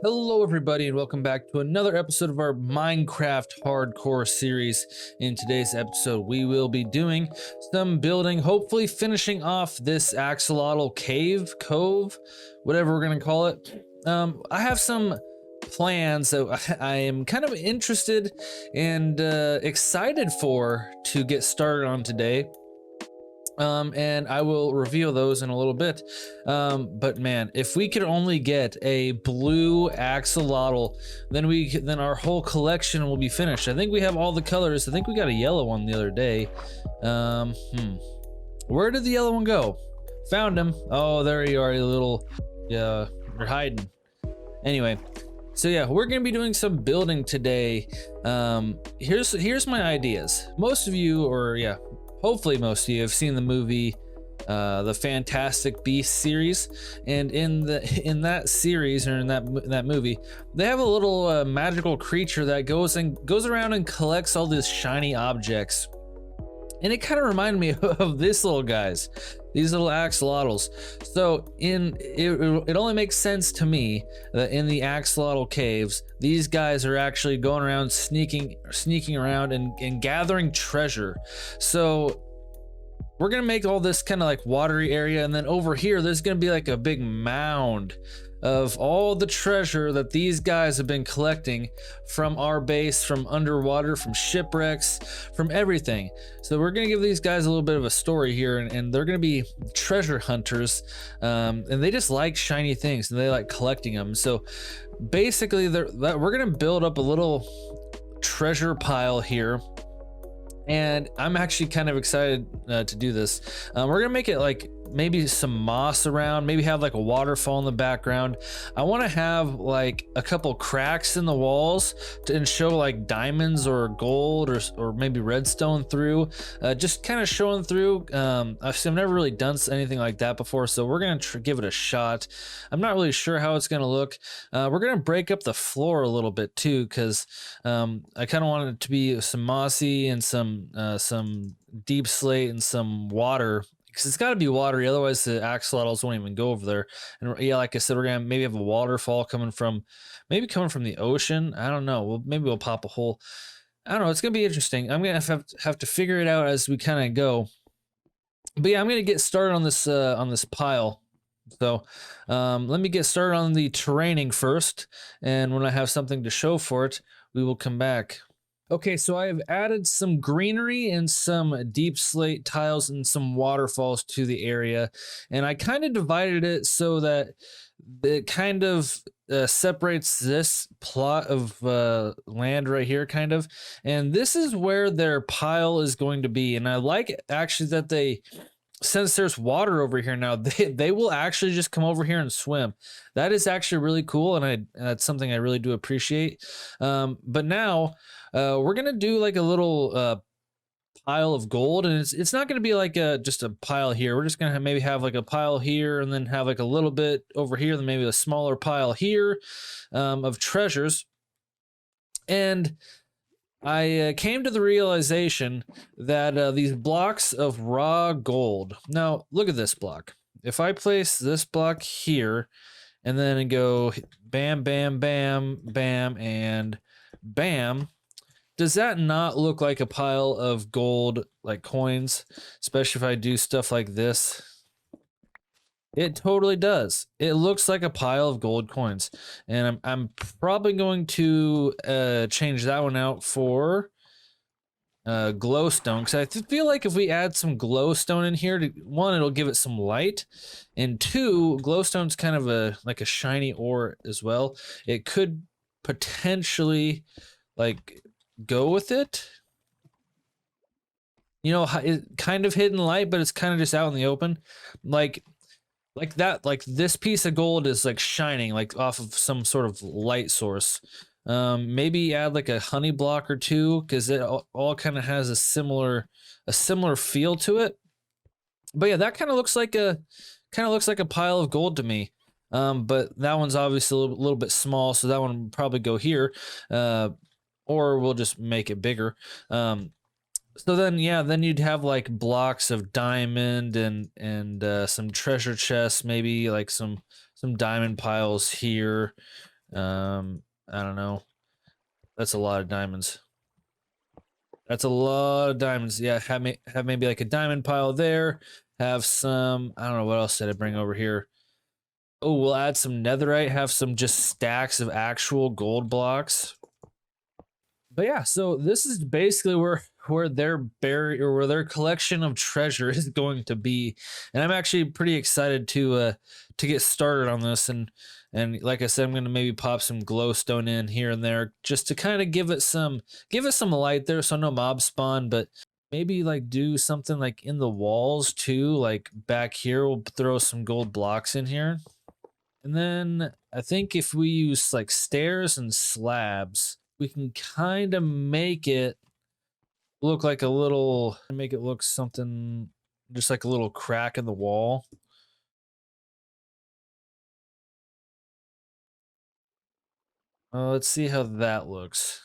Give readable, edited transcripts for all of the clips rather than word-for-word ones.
Hello, everybody, and welcome back to another episode of our Minecraft Hardcore series. In today's episode, we will be doing some building, hopefully finishing off this axolotl cave, cove, whatever we're going to call it. I have some plans that I am kind of interested and excited for to get started on today. And I will reveal those in a little bit. But man, if we could only get a blue axolotl, then our whole collection will be finished. I think we have all the colors. I think we got a yellow one the other day. Where did the yellow one go? Found him. Oh, there you are, you little. Yeah, you're hiding. Anyway. So yeah, we're gonna be doing some building today. Here's my ideas. Most of you, or yeah, hopefully most of you have seen the movie the Fantastic Beasts series, and in that series, or in that movie, they have a little magical creature that goes around and collects all these shiny objects. And it kind of reminded me of this little guys, these little axolotls. So it only makes sense to me that in the axolotl caves, these guys are actually going around sneaking around and gathering treasure. So we're gonna make all this kind of like watery area, and then over here there's gonna be like a big mound of all the treasure that these guys have been collecting from our base, from underwater, from shipwrecks, from everything. So we're gonna give these guys a little bit of a story here, and they're gonna be treasure hunters, and they just like shiny things and they like collecting them. So basically we're gonna build up a little treasure pile here, and I'm actually kind of excited to do this. We're gonna make it like maybe some moss around, maybe have like a waterfall in the background. I want to have like a couple cracks in the walls and show like diamonds or gold or maybe redstone through, just kind of showing through. I've never really done anything like that before, so we're gonna give it a shot. I'm not really sure how it's gonna look. We're gonna break up the floor a little bit too, because I kind of want it to be some mossy and some deep slate and some water, because it's got to be watery, otherwise the axolotls won't even go over there. And yeah, like I said, we're gonna maybe have a waterfall coming from the ocean. I don't know. Maybe we'll pop a hole. I don't know. It's gonna be interesting. I'm gonna have to figure it out as we kind of go. But yeah, I'm gonna get started on this pile. So let me get started on the terraining first, and when I have something to show for it, we will come back. Okay, so I have added some greenery and some deep slate tiles and some waterfalls to the area, and I kind of divided it so that it kind of separates this plot of land right here, kind of, and this is where their pile is going to be. And I like actually that since there's water over here now, they will actually just come over here and swim. That is actually really cool, and that's something I really do appreciate. But now we're gonna do like a little pile of gold, and it's not gonna be like just a pile here. We're just gonna maybe have like a pile here, and then have like a little bit over here, then maybe a smaller pile here of treasures. And I came to the realization that these blocks of raw gold. Now, look at this block. If I place this block here and then go bam, bam, bam, bam, and bam, does that not look like a pile of gold, like coins? Especially if I do stuff like this. It totally does. It looks like a pile of gold coins, and I'm probably going to change that one out for glowstone, because I feel like if we add some glowstone in here, one, it'll give it some light, and two, glowstone's kind of like a shiny ore as well. It could potentially like go with it. You know, it kind of hidden light, but it's kind of just out in the open, like that. Like this piece of gold is like shining like off of some sort of light source. Maybe add like a honey block or two, because it all kind of has a similar feel to it. But yeah, that kind of looks like a pile of gold to me. But that one's obviously a little bit small, so that one will probably go here, or we'll just make it bigger. So then, yeah, then you'd have like blocks of diamond and some treasure chests, maybe like some diamond piles here, I don't know. That's a lot of diamonds. That's a lot of diamonds. Yeah, have maybe like a diamond pile there. Have some, I don't know what else did I bring over here. Oh, we'll add some netherite, have some just stacks of actual gold blocks. But yeah, so this is basically where their or where their collection of treasure is going to be, and I'm actually pretty excited to get started on this. And like I said, I'm gonna maybe pop some glowstone in here and there just to kind of give it some light there, so no mobs spawn. But maybe like do something like in the walls too, like back here. We'll throw some gold blocks in here, and then I think if we use like stairs and slabs, we can kind of make it look like a little, make it look something just like a little crack in the wall. Let's see how that looks.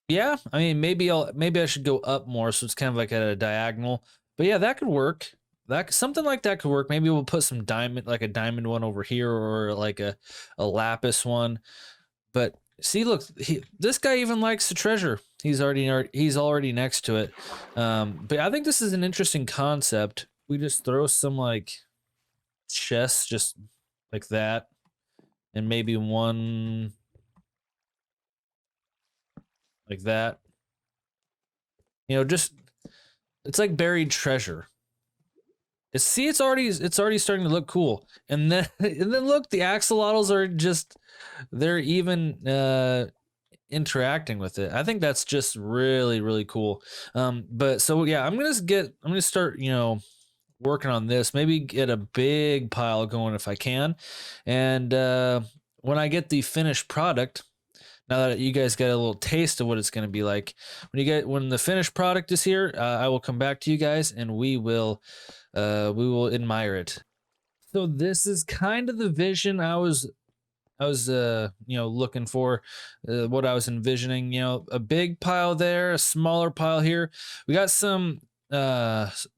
Yeah, I mean maybe I should go up more so it's kind of like at a diagonal. But yeah, that could work. That something like that could work. Maybe we'll put some diamond, like a diamond one over here, or like a lapis one. But see, look, this guy even likes the treasure. He's already next to it. But I think this is an interesting concept. We just throw some like chests just like that, and maybe one like that. You know, just it's like buried treasure. See, it's already starting to look cool. And then and then look, the axolotls are just they're even interacting with it. I think that's just really really cool. But so yeah, I'm gonna start, you know, working on this. Maybe get a big pile going if I can. And when I get the finished product, now that you guys get a little taste of what it's going to be like, when the finished product is here, I will come back to you guys and we will admire it. So this is kind of the vision I was you know, looking for, what I was envisioning. You know, a big pile there, a smaller pile here. We got some diamonds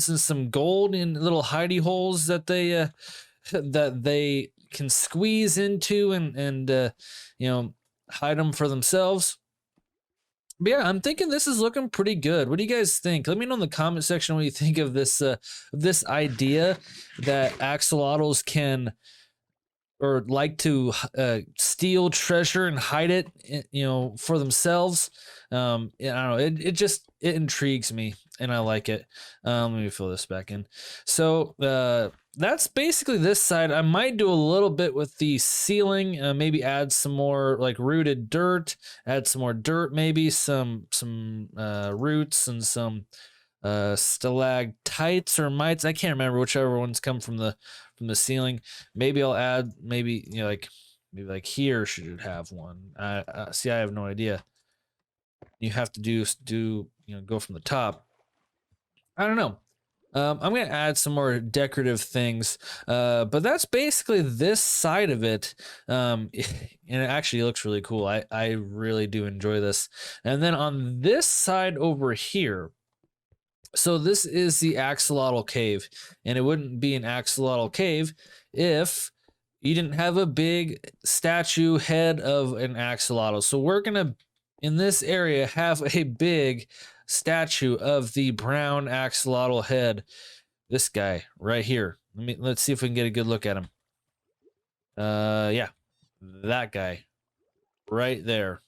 and some gold in little hidey holes that they can squeeze into and you know, hide them for themselves. But yeah, I'm thinking this is looking pretty good. What do you guys think? Let me know in the comment section what you think of this idea that axolotls can or like to steal treasure and hide it, you know, for themselves. Yeah, I don't know. It intrigues me, and I like it. Let me fill this back in. So that's basically this side. I might do a little bit with the ceiling. Maybe add some more like rooted dirt. Add some more dirt. Maybe some roots and some stalactites or mites. I can't remember whichever ones come from the ceiling. Maybe I'll add, maybe, you know, like maybe like here should have one. See, I have no idea. You have to do you know, go from the top. I don't know. I'm gonna add some more decorative things, but that's basically this side of it. And it actually looks really cool. I really do enjoy this. And then on this side over here, so this is the axolotl cave, and it wouldn't be an axolotl cave if you didn't have a big statue head of an axolotl. So we're gonna, in this area, have a big statue of the brown axolotl head. This guy right here. Let's see if we can get a good look at him. Yeah, that guy right there.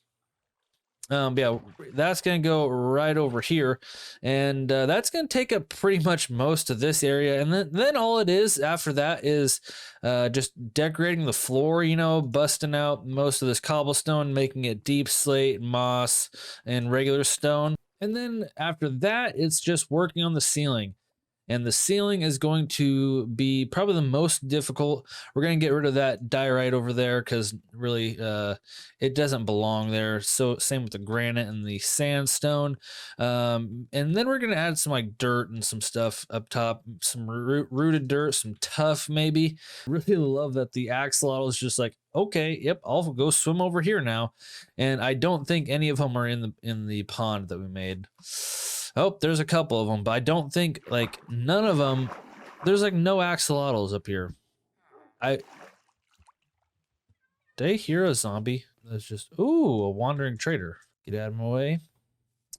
Yeah, that's gonna go right over here, and that's gonna take up pretty much most of this area. And then all it is after that is just decorating the floor, you know, busting out most of this cobblestone, making it deep slate, moss, and regular stone. And then after that, it's just working on the ceiling. And the ceiling is going to be probably the most difficult. We're going to get rid of that diorite over there because really it doesn't belong there. So same with the granite and the sandstone. And then we're going to add some like dirt and some stuff up top, some rooted dirt, some tuff maybe. Really love that the axolotl is just like, okay, yep, I'll go swim over here now. And I don't think any of them are in the pond that we made. Oh, there's a couple of them, but I don't think, like, none of them there's like no axolotls up here. Did I hear a zombie? That's just, ooh, a wandering trader. Get out of my way.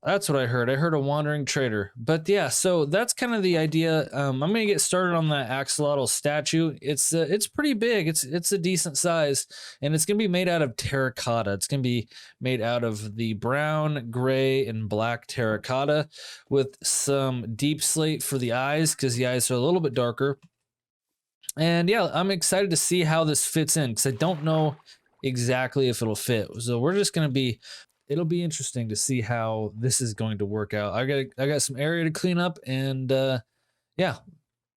That's what I heard. I heard a wandering trader. But yeah, so that's kind of the idea. I'm gonna get started on that axolotl statue. It's pretty big. It's a decent size, and it's gonna be made out of terracotta. It's gonna be made out of the brown, gray, and black terracotta with some deep slate for the eyes, because the eyes are a little bit darker. And yeah, I'm excited to see how this fits in, because I don't know exactly if it'll fit. So we're just gonna be, it'll be interesting to see how this is going to work out. I got some area to clean up, and yeah,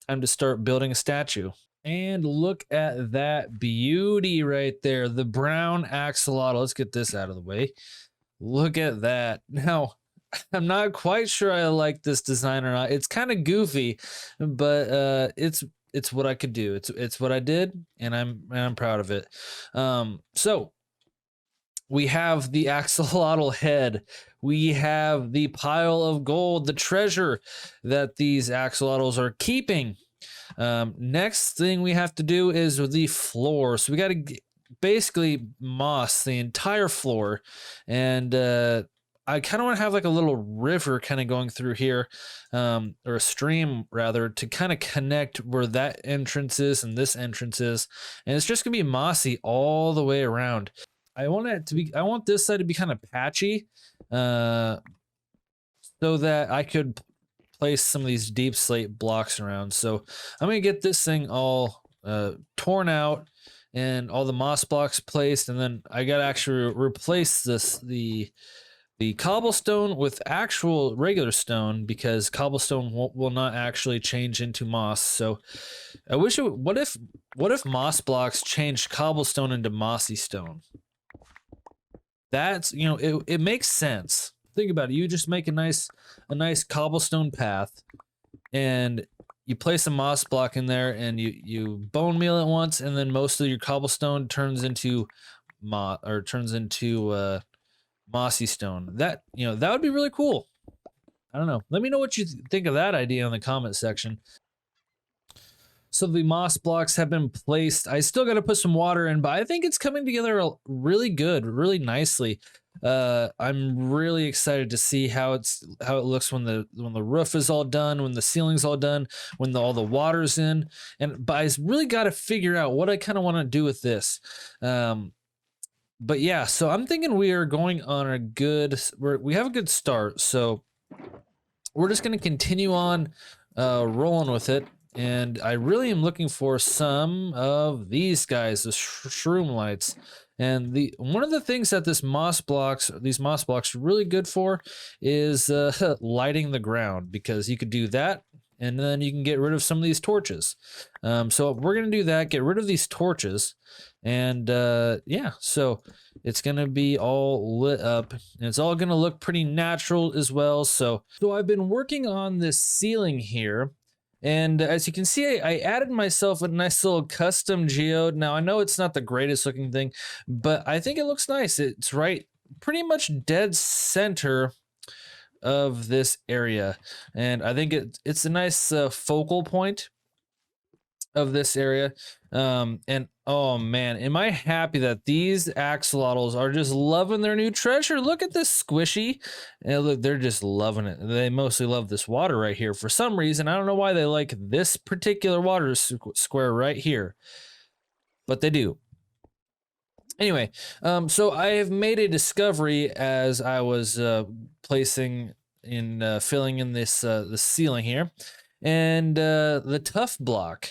time to start building a statue. And look at that beauty right there, the brown axolotl. Let's get this out of the way. Look at that. Now, I'm not quite sure I like this design or not. It's kind of goofy, but it's what I could do. It's what I did, and I'm proud of it. So we have the axolotl head. We have the pile of gold, the treasure that these axolotls are keeping. Next thing we have to do is the floor. So we got to basically moss the entire floor, and I kind of want to have like a little river kind of going through here, or a stream rather, to kind of connect where that entrance is and this entrance is, and it's just gonna be mossy all the way around. I want this side to be kind of patchy, so that I could place some of these deep slate blocks around. So I'm gonna get this thing all torn out and all the moss blocks placed, and then I gotta actually replace the cobblestone with actual regular stone, because cobblestone will not actually change into moss. So I wish what if moss blocks changed cobblestone into mossy stone? That's, it makes sense. Think about it. You just make a nice cobblestone path, and you place a moss block in there, and you bone meal it once, and then most of your cobblestone turns into mossy stone. That would be really cool. I don't know. Let me know what you think of that idea in the comment section. So the moss blocks have been placed. I still got to put some water in, but I think it's coming together really good, really nicely. I'm really excited to see how it looks when the roof is all done, when the ceiling's all done, when all the water's in. But I really got to figure out what I kind of want to do with this. But yeah, so I'm thinking we are going on we have a good start. So we're just going to continue on rolling with it. And I really am looking for some of these guys, the shroom lights. And one of the things that these moss blocks are really good for is lighting the ground, because you could do that, and then you can get rid of some of these torches. So we're gonna do that, get rid of these torches, and yeah, so it's gonna be all lit up, and it's all gonna look pretty natural as well. So I've been working on this ceiling here. And as you can see, I added myself a nice little custom geode. Now, I know it's not the greatest looking thing, but I think it looks nice. It's right pretty much dead center of this area. And I think it's a nice focal point of this area. And oh man, am I happy that these axolotls are just loving their new treasure. Look at this squishy. And look, they're just loving it. They mostly love this water right here for some reason. I don't know why they like this particular water square right here, but they do. Anyway, so I have made a discovery as I was filling in this the ceiling here, and the tuff block.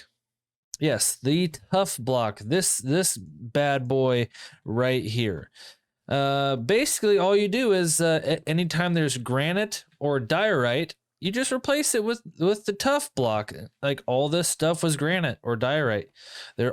Yes, the tuff block, this bad boy right here. Basically all you do is anytime there's granite or diorite, you just replace it with the tuff block. Like all this stuff was granite or diorite.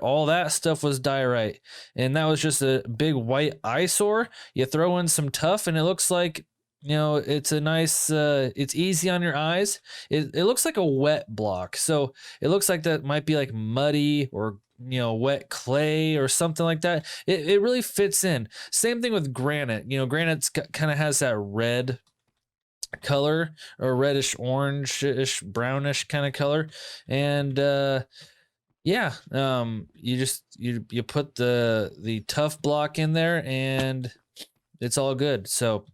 All that stuff was diorite, and that was just a big white eyesore. You throw in some tuff, and it looks like, it's a nice, it's easy on your eyes. It looks like a wet block. So it looks like that might be like muddy or, wet clay or something like that. It really fits in. Same thing with granite. Granite kind of has that red color, or reddish orange-ish brownish kind of color. And yeah, you put the tough block in there and it's all good. So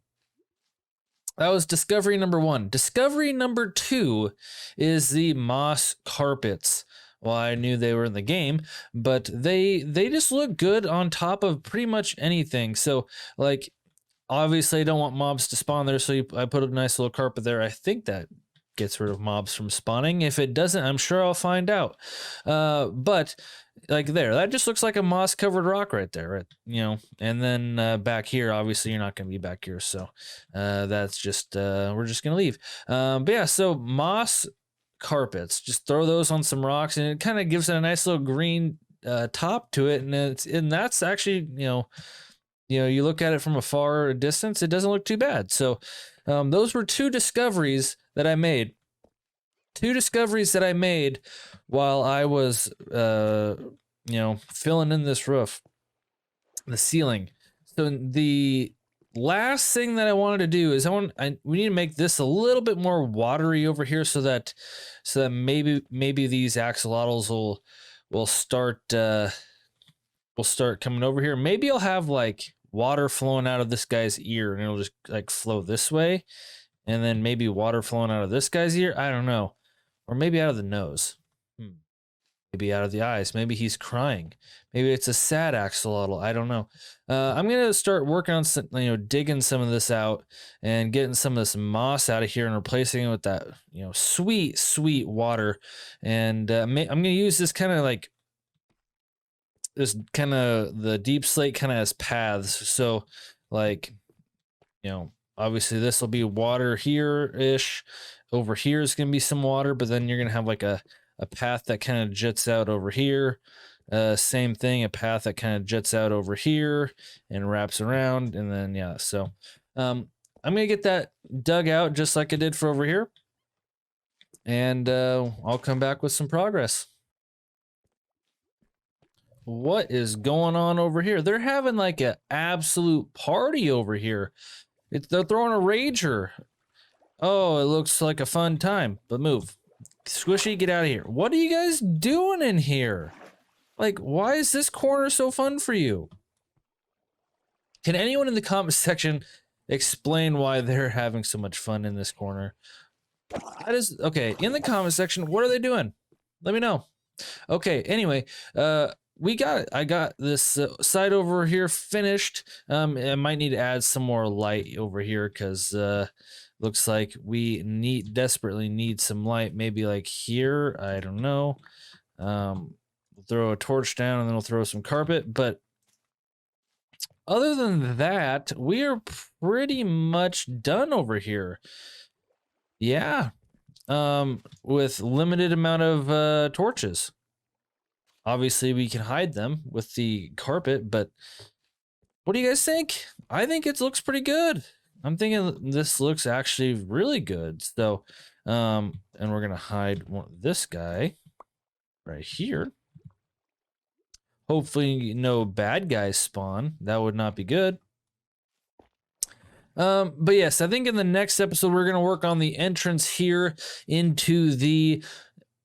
that was discovery number 1. Discovery number 2 is the moss carpets. Well, I knew they were in the game, but they just look good on top of pretty much anything. So like, obviously I don't want mobs to spawn there, so I put a nice little carpet there. I think that gets rid of mobs from spawning. If it doesn't, I'm sure I'll find out. But like there, that just looks like a moss covered rock right there, right? You know. And then back here, obviously you're not going to be back here, so that's just we're just gonna leave. But yeah, so moss carpets, just throw those on some rocks and it kind of gives it a nice little green top to it, and that's actually, you look at it from a far distance, it doesn't look too bad. So those were 2 discoveries that I made. 2 discoveries that I made while I was filling in this roof, the ceiling. So the last thing that I wanted to do is we need to make this a little bit more watery over here, so that maybe these axolotls will start coming over here. Maybe I'll have like water flowing out of this guy's ear and it'll just like flow this way, and then maybe water flowing out of this guy's ear. I don't know. Or maybe out of the nose. Maybe out of the eyes. Maybe he's crying. Maybe it's a sad axolotl. I don't know. I'm gonna start working on some, digging some of this out and getting some of this moss out of here and replacing it with that, sweet water. And I'm gonna use this kind of like the deep slate kind of as paths. So like, obviously this will be water here-ish. Over here is gonna be some water, but then you're gonna have like a path that kind of jets out over here. Same thing, a path that kind of jets out over here and wraps around, and then yeah. So I'm gonna get that dug out just like I did for over here, and I'll come back with some progress. What is going on over here? They're having like an absolute party over here. They're throwing a rager. Oh, it looks like a fun time, but move. Squishy, get out of here. What are you guys doing in here? Like, why is this corner so fun for you? Can anyone in the comment section explain why they're having so much fun in this corner? Okay, in the comment section, what are they doing? Let me know. Okay, anyway, I got this side over here finished. I might need to add some more light over here because looks like we desperately need some light. Maybe like here, I don't know. We'll throw a torch down and then we'll throw some carpet. But other than that, we are pretty much done over here. Yeah, with limited amount of torches. Obviously, we can hide them with the carpet, but what do you guys think? I think it looks pretty good. I'm thinking this looks actually really good. So, and we're gonna hide this guy right here. Hopefully no bad guys spawn. That would not be good. But yes, I think in the next episode, we're gonna work on the entrance here into the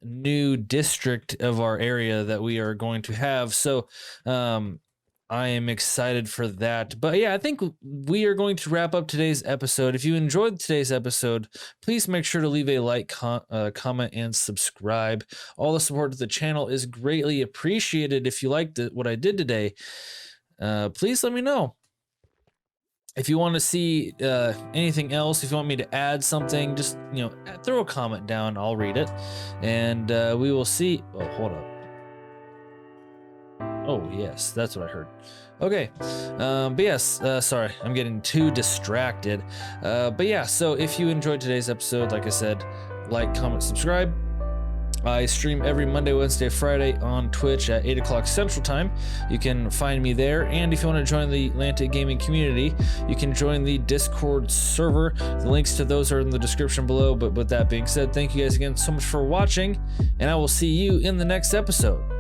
new district of our area that we are going to have. So, I am excited for that. But yeah, I think we are going to wrap up today's episode. If you enjoyed today's episode, please make sure to leave a like, comment, and subscribe. All the support to the channel is greatly appreciated. If you liked what I did today, please let me know. If you want to see anything else, if you want me to add something, just throw a comment down. I'll read it, and we will see. Oh, hold up. Oh, yes, that's what I heard. Okay, but yes, sorry, I'm getting too distracted. But yeah, so if you enjoyed today's episode, like I said, like, comment, subscribe. I stream every Monday, Wednesday, Friday on Twitch at 8 o'clock Central Time. You can find me there. And if you want to join the Lantic Gaming community, you can join the Discord server. The links to those are in the description below. But with that being said, thank you guys again so much for watching, and I will see you in the next episode.